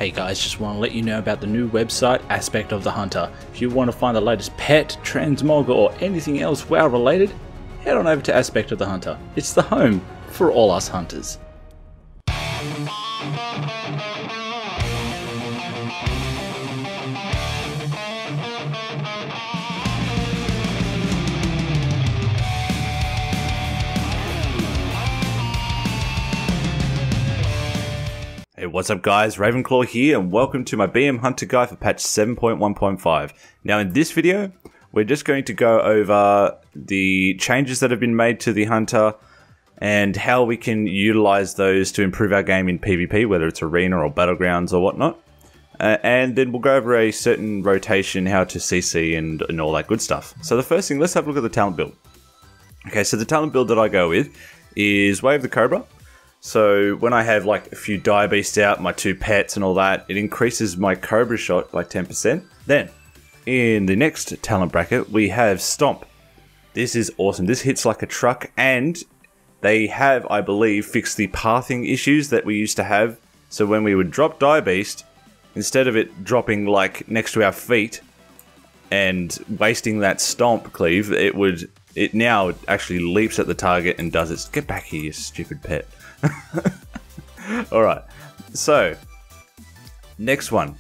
Hey guys, just want to let you know about the new website, Aspect of the Hunter. If you want to find the latest pet, transmog, or anything else WoW related, head on over to Aspect of the Hunter. It's the home for all us hunters. Hey, what's up guys, Ravenclaw here and welcome to my BM Hunter guide for patch 7.1.5. Now in this video, we're just going to go over the changes that have been made to the Hunter and how we can utilize those to improve our game in PvP, whether it's Arena or Battlegrounds or whatnot. And then we'll go over a certain rotation, how to CC and all that good stuff. So the first thing, let's have a look at the talent build. Okay, so the talent build that I go with is Wave the Cobra. So when I have like a few Dire Beasts out, my two pets and all that, it increases my Cobra shot by 10%. Then, in the next talent bracket, we have Stomp. This is awesome. This hits like a truck, and they have, I believe, fixed the pathing issues that we used to have. So when we would drop Dire Beast, instead of it dropping like next to our feet and wasting that Stomp cleave, it now actually leaps at the target and does it. Get back here, you stupid pet. Alright, so next one.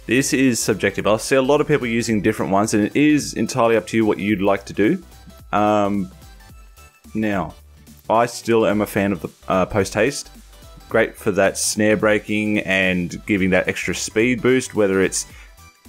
This is subjective. I see a lot of people using different ones, and it is entirely up to you what you'd like to do. Now, I still am a fan of the post haste. Great for that snare breaking and giving that extra speed boost, whether it's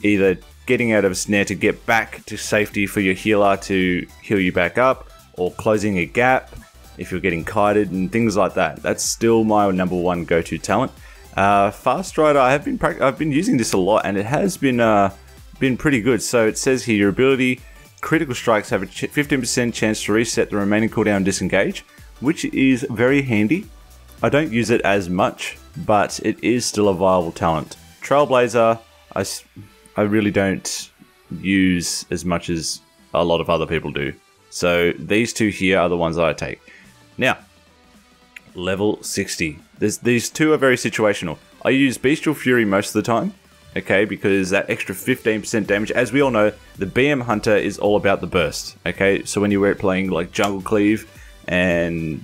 either getting out of a snare to get back to safety for your healer to heal you back up, or closing a gap if you're getting kited and things like that. That's still my number one go-to talent. Fast Rider, I've been using this a lot, and it has been pretty good. So it says here, your ability critical strikes have a 15% chance to reset the remaining cooldown and disengage, which is very handy. I don't use it as much, but it is still a viable talent. Trailblazer, I really don't use as much as a lot of other people do. So these two here are the ones that I take. Now, level 60. These two are very situational. I use Bestial Fury most of the time, okay, because that extra 15% damage, as we all know, the BM Hunter is all about the burst, okay? So when you're playing like Jungle Cleave and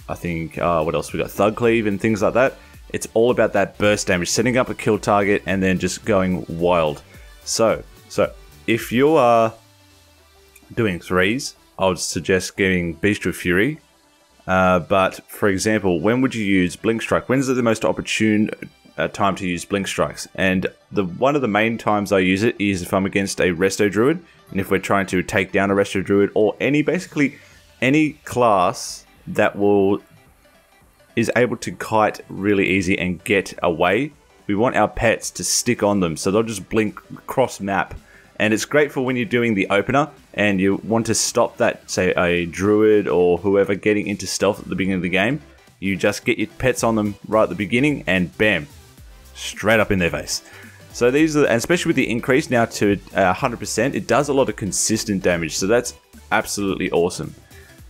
I think, what else? We got Thug Cleave and things like that. It's all about that burst damage, setting up a kill target and then just going wild. So if you are doing threes, I would suggest getting Bestial Fury. But for example, when would you use Blink Strike? When's the most opportune time to use Blink Strikes? And one of the main times I use it is if I'm against a Resto Druid, and if we're trying to take down a Resto Druid, or basically any class that is able to kite really easy and get away. We want our pets to stick on them, so they'll just blink cross map. And it's great for when you're doing the opener and you want to stop that, say, a druid or whoever getting into stealth at the beginning of the game. You just get your pets on them right at the beginning and bam, straight up in their face. So these are, and especially with the increase now to 100%, it does a lot of consistent damage. So that's absolutely awesome.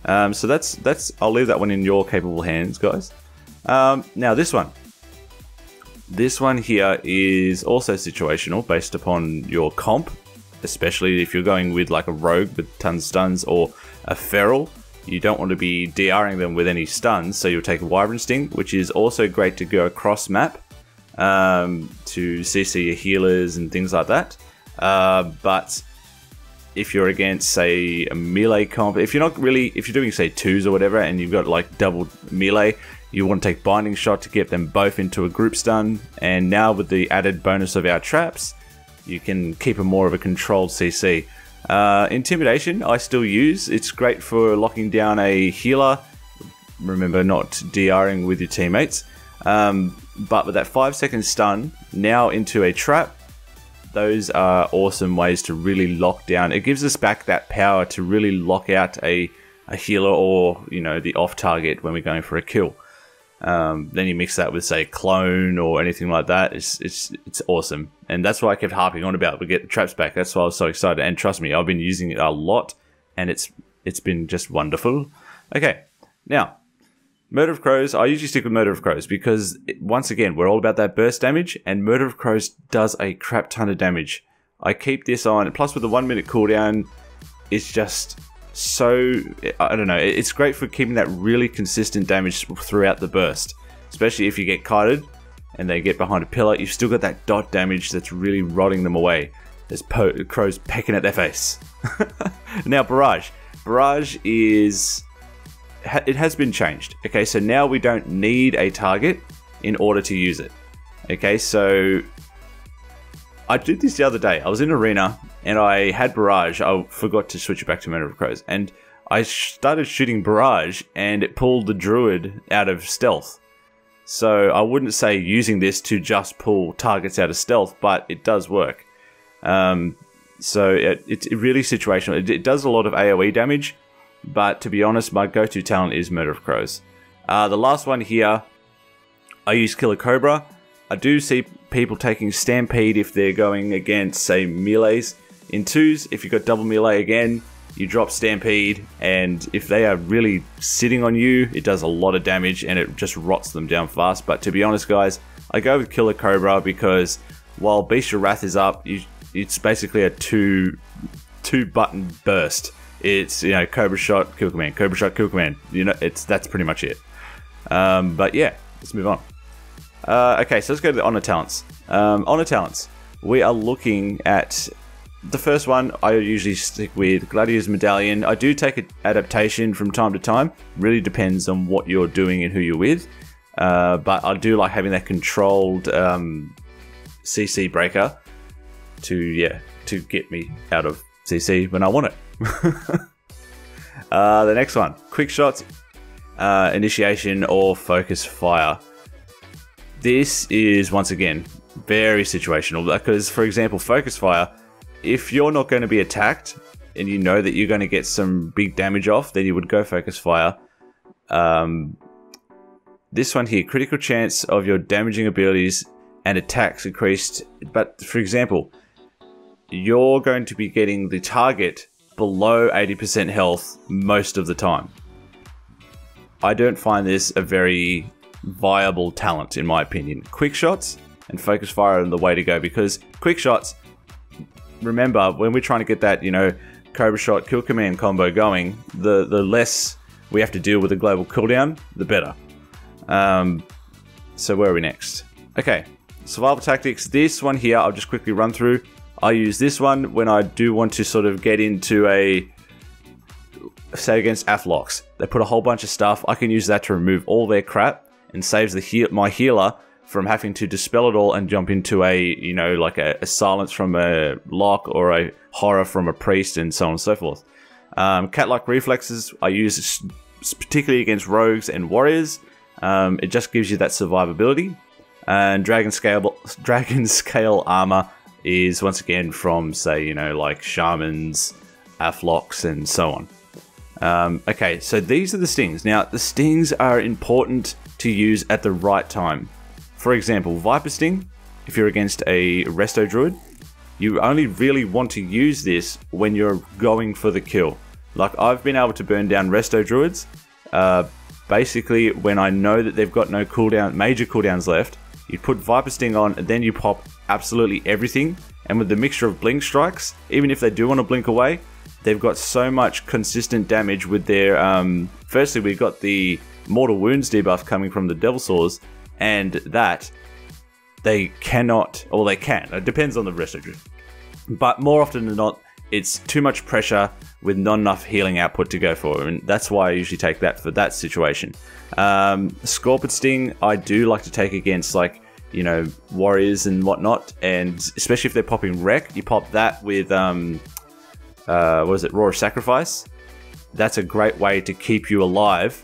So that's I'll leave that one in your capable hands, guys. Now this one. This one here is also situational based upon your comp. Especially if you're going with like a rogue with tons of stuns or a feral, you don't want to be DRing them with any stuns, so you'll take a Wyvern Sting, which is also great to go across map to CC your healers and things like that. But if you're against, say, a melee comp, if you're doing, say, twos or whatever, and you've got like double melee, you want to take Binding Shot to get them both into a group stun. And now with the added bonus of our traps, you can keep a more of a controlled CC. Intimidation, I still use. It's great for locking down a healer. Remember, not DRing with your teammates. But with that 5-second stun, now into a trap, those are awesome ways to really lock down. It gives us back that power to really lock out a healer or, you know, the off target when we're going for a kill. Then you mix that with, say, clone or anything like that. It's awesome, and that's why I kept harping on about. We get the traps back. That's why I was so excited. And trust me, I've been using it a lot, and it's been just wonderful. Okay, now Murder of Crows, I usually stick with Murder of Crows because, once again, we're all about that burst damage, and Murder of Crows does a crap ton of damage. I keep this on, plus with the 1 minute cooldown, it's just so, I don't know, it's great for keeping that really consistent damage throughout the burst. Especially if you get kited and they get behind a pillar, you've still got that dot damage that's really rotting them away. There's crows pecking at their face. Now, Barrage. Barrage is... it has been changed. Okay, so now we don't need a target in order to use it. Okay, so I did this the other day. I was in Arena and I had Barrage. I forgot to switch it back to Murder of Crows. And I started shooting Barrage and it pulled the Druid out of stealth. So I wouldn't say using this to just pull targets out of stealth, but it does work. So it's really situational. It does a lot of AoE damage. But to be honest, my go-to talent is Murder of Crows. The last one here, I use Killer Cobra. I do see people taking Stampede if they're going against, say, melees. In 2s, if you've got double melee again, you drop Stampede, and if they are really sitting on you, it does a lot of damage and it just rots them down fast. But to be honest, guys, I go with Killer Cobra because while Bestial Wrath is up, it's basically a two-button burst. It's, you know, Cobra Shot, Kill Command, Cobra Shot, Kill Command. You know, that's pretty much it. But yeah, let's move on. Okay, so let's go to the Honor Talents. Honor Talents. We are looking at the first one. I usually stick with Gladiator's Medallion. I do take an adaptation from time to time. Really depends on what you're doing and who you're with. But I do like having that controlled CC breaker to get me out of CC when I want it. The next one, Quick Shots, Initiation, or Focus Fire. This is, once again, very situational because, for example, Focus Fire, if you're not going to be attacked and you know that you're going to get some big damage off, then you would go Focus Fire. This one here, critical chance of your damaging abilities and attacks increased, but for example, you're going to be getting the target below 80% health most of the time. I don't find this a very viable talent in my opinion. Quick Shots and Focus Fire are the way to go because Quick Shots, remember when we're trying to get that, you know, Cobra Shot Kill Command combo going, the less we have to deal with the global cooldown, the better. So where are we next? Okay, Survival Tactics. This one here I'll just quickly run through. I use this one when I do want to sort of get into a, say against Athlox. They put a whole bunch of stuff. I can use that to remove all their crap and saves my healer from having to dispel it all and jump into a, you know, like a silence from a lock or a horror from a priest and so on and so forth. Cat-like reflexes I use particularly against rogues and warriors. It just gives you that survivability. And Dragon Scale Armor is once again from, say, you know, like Shamans, Athlox, and so on. Okay, so these are the stings. Now, the stings are important to use at the right time. For example, Viper Sting, if you're against a Resto Druid, you only really want to use this when you're going for the kill. Like, I've been able to burn down Resto Druids, basically when I know that they've got no major cooldowns left. You put Viper Sting on, and then you pop absolutely everything, and with the mixture of blink strikes, even if they do want to blink away, they've got so much consistent damage with their firstly we've got the mortal wounds debuff coming from the Devil Saws, and that they cannot, or they can, it depends on the Resto Druid, but more often than not it's too much pressure with not enough healing output to go for, and that's why I usually take that for that situation. Scorpion Sting I do like to take against, like, you know, warriors and whatnot, and especially if they're popping wreck, you pop that with what is it, Roar of Sacrifice. That's a great way to keep you alive.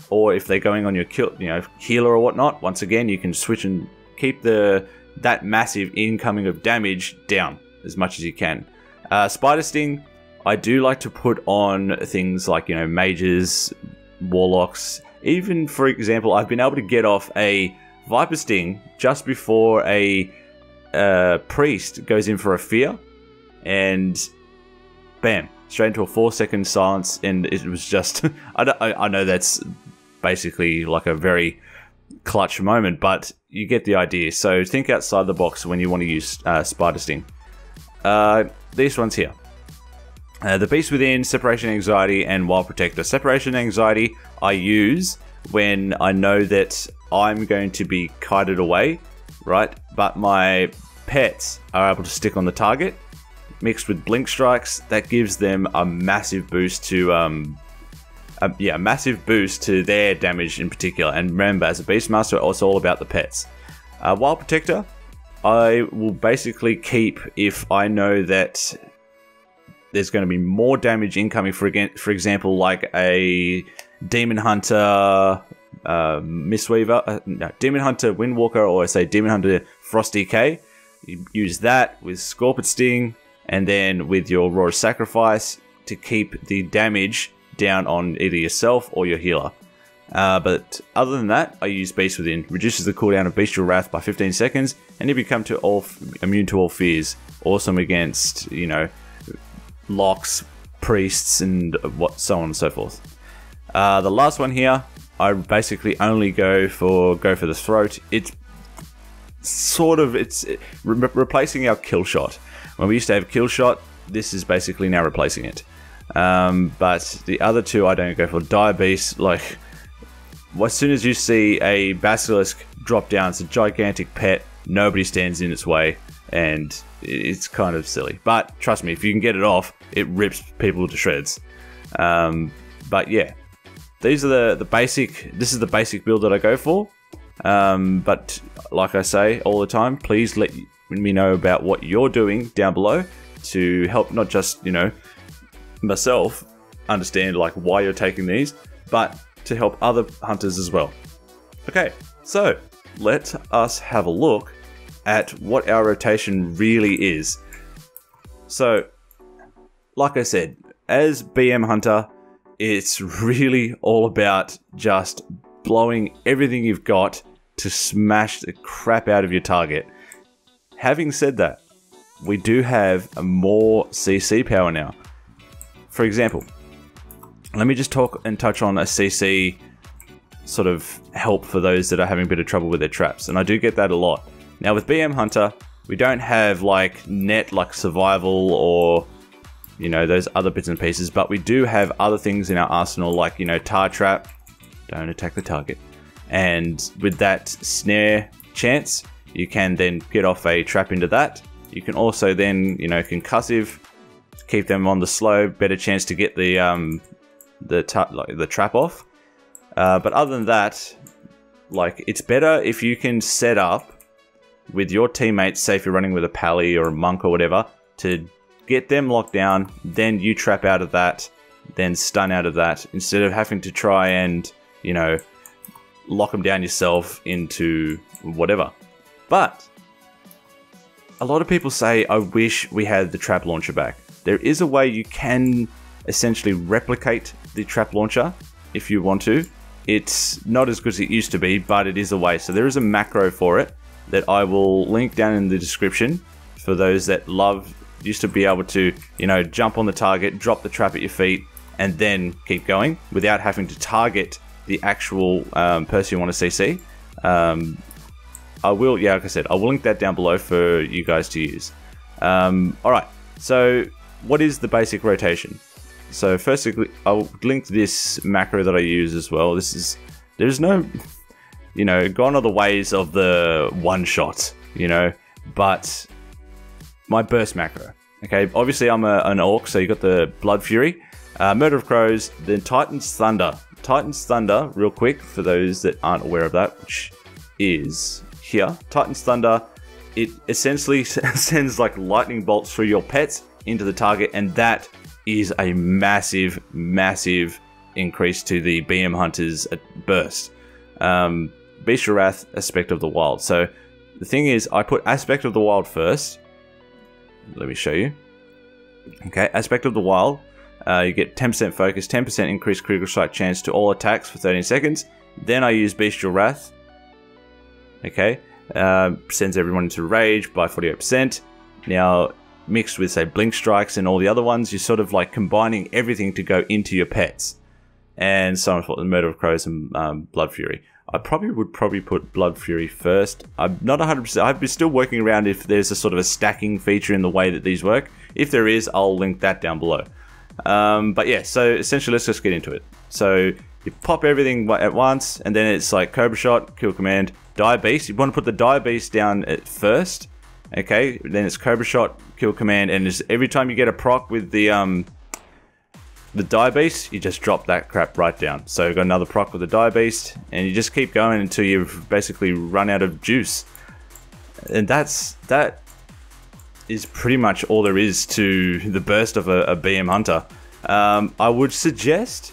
Or if they're going on your kill, you know, healer or whatnot, once again you can switch and keep that massive incoming of damage down as much as you can. Spider Sting I do like to put on things like, you know, mages, warlocks. Even, for example, I've been able to get off a Viper Sting just before a priest goes in for a fear, and bam, straight into a 4-second silence, and it was just I know that's basically like a very clutch moment, but you get the idea. So think outside the box when you want to use Spider Sting. These ones here. The Beast Within, Separation Anxiety, and Wild Protector. Separation Anxiety I use when I know that I'm going to be kited away, right? But my pets are able to stick on the target. Mixed with Blink Strikes, that gives them a massive boost to, a massive boost to their damage in particular. And remember, as a Beastmaster, it's all about the pets. Wild Protector, I will basically keep if I know that there's going to be more damage incoming, for example, like a Demon Hunter Mistweaver, Demon Hunter Windwalker, or say Demon Hunter Frosty K. You use that with Scorpion Sting, and then with your Roar of Sacrifice to keep the damage down on either yourself or your healer. But other than that, I use Beast Within. Reduces the cooldown of Bestial Wrath by 15 seconds, and you become immune to all fears. Awesome against, you know, locks, priests, and so on and so forth. The last one here, I basically only go for the throat. It's replacing our kill shot. When we used to have kill shot, this is basically now replacing it. But the other two I don't go for. Dire Beast, like, as soon as you see a Basilisk drop down, it's a gigantic pet, nobody stands in its way, and it's kind of silly. But trust me, if you can get it off, it rips people to shreds. But yeah, these are this is the basic build that I go for. But like I say all the time, please let me know about what you're doing down below to help not just, you know, myself understand like why you're taking these, but to help other hunters as well. Okay, so let us have a look at what our rotation really is. So, like I said, as BM Hunter, it's really all about just blowing everything you've got to smash the crap out of your target. Having said that, we do have a more CC power now. For example, let me just touch on a CC sort of help for those that are having a bit of trouble with their traps, and I do get that a lot. Now with BM Hunter, we don't have like net like survival or, you know, those other bits and pieces, but we do have other things in our arsenal like, you know, tar trap, don't attack the target, and with that snare chance, you can then get off a trap into that. You can also then, you know, concussive, keep them on the slow, better chance to get the trap off. But other than that, like, it's better if you can set up with your teammates, say if you're running with a pally or a monk or whatever, to get them locked down, then you trap out of that, then stun out of that, instead of having to try and, you know, lock them down yourself into whatever. But a lot of people say, I wish we had the trap launcher back. There is a way you can essentially replicate the trap launcher if you want to. It's not as good as it used to be, but it is a way. So there is a macro for it that I will link down in the description for those that used to be able to, you know, jump on the target, drop the trap at your feet, and then keep going without having to target the actual person you want to CC. I will, yeah, like I said, I will link that down below for you guys to use. Alright, so what is the basic rotation? So firstly, I'll link this macro that I use as well. There's no, you know, gone are the ways of the one shot, you know, but my burst macro. Okay, obviously I'm an orc, so you got the Blood Fury, Murder of Crows, then Titan's Thunder. Titan's Thunder, real quick, for those that aren't aware of that, which is here. Titan's Thunder, it essentially sends like lightning bolts through your pets into the target, and that is a massive, massive increase to the BM Hunter's burst. Bestial Wrath, Aspect of the Wild. So the thing is, I put Aspect of the Wild first. Let me show you. Okay, Aspect of the Wild. You get 10% focus, 10% increased critical strike chance to all attacks for 13 seconds. Then I use Bestial Wrath. Okay, sends everyone into rage by 48%. Now, mixed with, say, Blink Strikes and all the other ones, you're sort of like combining everything to go into your pets. and so on and forth, the Murder of Crows and Blood Fury. I would probably put Blood Fury first. I'm not 100%. I'd be still working around if there's a sort of a stacking feature in the way that these work. If there is, I'll link that down below. But yeah, so essentially, let's just get into it. So you pop everything at once, and then it's like Cobra Shot, Kill Command, Die Beast. You want to put the Die Beast down at first. Okay, then it's Cobra Shot, Kill Command, and every time you get a proc with the Die Beast, you just drop that crap right down. So you've got another proc with the Die Beast, and you just keep going until you've basically run out of juice. And that is pretty much all there is to the burst of a BM Hunter. I would suggest,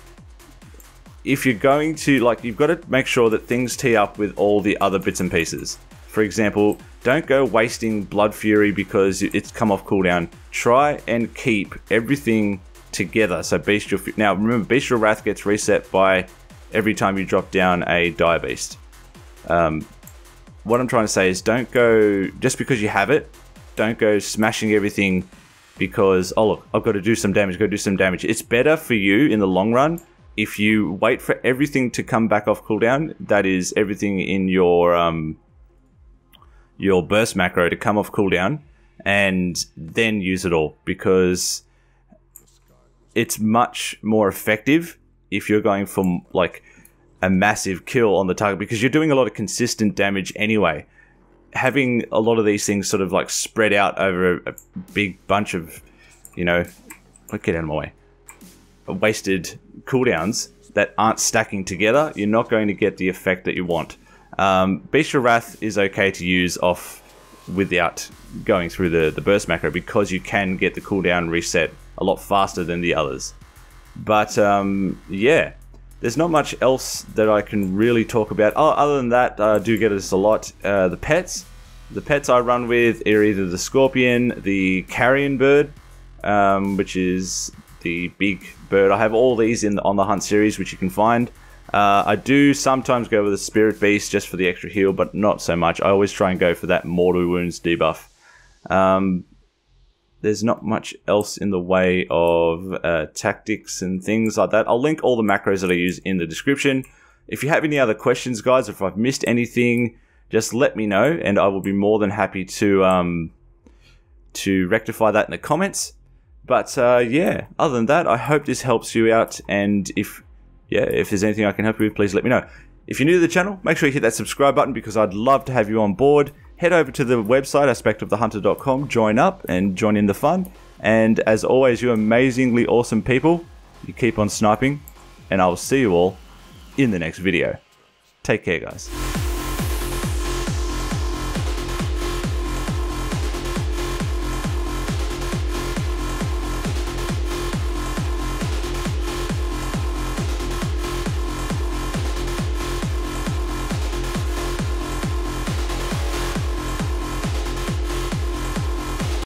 if you're going to, like, you've got to make sure that things tee up with all the other bits and pieces. For example, don't go wasting Blood Fury because it's come off cooldown. Try and keep everything together. So Bestial, now remember, Bestial Wrath gets reset by every time you drop down a Dire Beast. What I'm trying to say is, don't go just because you have it. Don't go smashing everything because, oh look, I've got to do some damage. Go do some damage. It's better for you in the long run if you wait for everything to come back off cooldown. That is everything in your burst macro to come off cooldown, and then use it all, because it's much more effective if you're going for like a massive kill on the target, because you're doing a lot of consistent damage anyway. Having a lot of these things sort of like spread out over a big bunch of, you know, get out of my way, wasted cooldowns that aren't stacking together, you're not going to get the effect that you want. Bestial Wrath is okay to use off without going through the burst macro, because you can get the cooldown reset a lot faster than the others. But yeah, there's not much else that I can really talk about. Oh, other than that, I do get this a lot. The pets I run with are either the Scorpion, the Carrion Bird, which is the big bird. I have all these on the Hunt series, which you can find. I do sometimes go with the Spirit Beast just for the extra heal, but not so much. I always try and go for that Mortal Wounds debuff. There's not much else in the way of tactics and things like that. I'll link all the macros that I use in the description. If you have any other questions, guys, if I've missed anything, just let me know, and I will be more than happy to rectify that in the comments. But yeah, other than that, I hope this helps you out, and if there's anything I can help you with, please let me know. If you're new to the channel, make sure you hit that subscribe button, because I'd love to have you on board. Head over to the website, aspectofthehunter.com, join up and join in the fun. And as always, you amazingly awesome people, you keep on sniping, and I will see you all in the next video. Take care, guys.